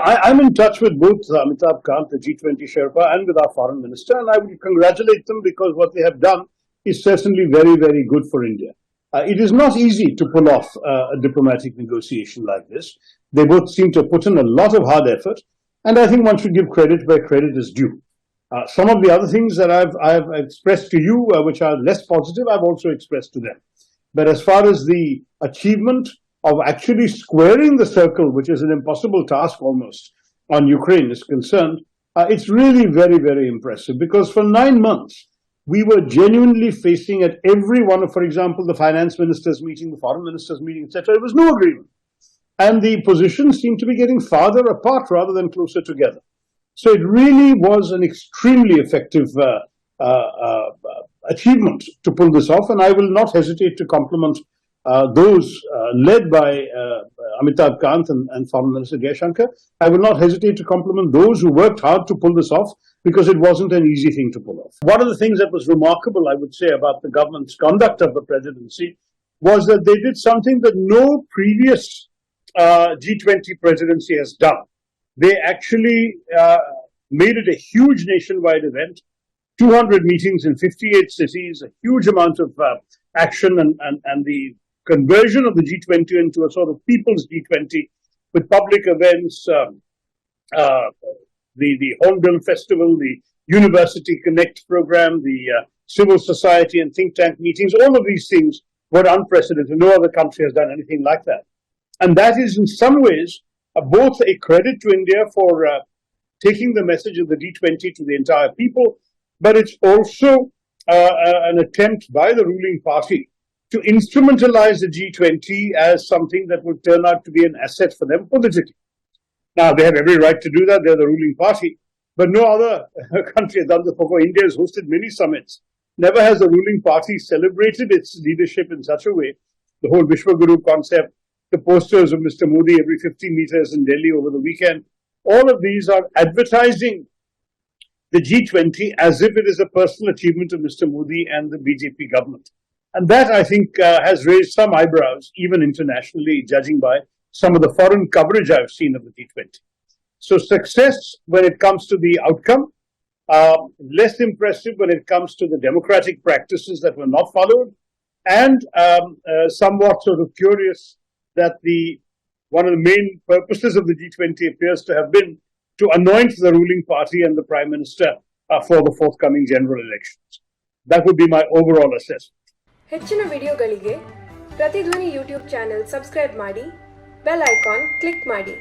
I'm in touch with both Amitabh Kant, the G20 Sherpa, and with our foreign minister, and I would congratulate them because what they have done is certainly very, very good for India. It is not easy to pull off a diplomatic negotiation like this. They both seem to have put in a lot of hard effort, and I think one should give credit where credit is due. Some of the other things that I've expressed to you, which are less positive, I've also expressed to them. But as far as the achievement of actually squaring the circle, which is an impossible task almost, on Ukraine is concerned, it's really very, very impressive because for 9 months, we were genuinely facing at every one of, for example, the finance ministers meeting, the foreign ministers meeting, etc. There was no agreement. And the positions seemed to be getting farther apart rather than closer together. So it really was an extremely effective achievement to pull this off. And I will not hesitate to compliment those led by Amitabh Kant and Foreign Minister Jaishankar. I will not hesitate to compliment those who worked hard to pull this off because it wasn't an easy thing to pull off. One of the things that was remarkable, I would say, about the government's conduct of the presidency was that they did something that no previous G20 presidency has done. They actually made it a huge nationwide event, 200 meetings in 58 cities, a huge amount of action and the conversion of the G20 into a sort of people's G20 with public events, the Hornbill Festival, the University Connect program, the civil society and think tank meetings. All of these things were unprecedented. No other country has done anything like that. And that is in some ways both a credit to India for taking the message of the G20 to the entire people, but it's also an attempt by the ruling party to instrumentalize the G20 as something that would turn out to be an asset for them politically. Now, they have every right to do that. They're the ruling party. But no other country has done this before. India has hosted many summits. Never has the ruling party celebrated its leadership in such a way. The whole Vishwaguru concept, the posters of Mr. Modi every 50 meters in Delhi over the weekend, all of these are advertising the G20 as if it is a personal achievement of Mr. Modi and the BJP government. And that, I think, has raised some eyebrows, even internationally, judging by some of the foreign coverage I've seen of the G20. So success when it comes to the outcome, less impressive when it comes to the democratic practices that were not followed, and somewhat sort of curious that one of the main purposes of the G20 appears to have been to anoint the ruling party and the Prime Minister for the forthcoming general elections. That would be my overall assessment. ಹೆಚ್ಚಿನ ವಿಡಿಯೋಗಳಿಗೆ ಪ್ರತಿಧ್ವನಿ YouTube channel subscribe ಮಾಡಿ, bell icon click ಮಾಡಿ.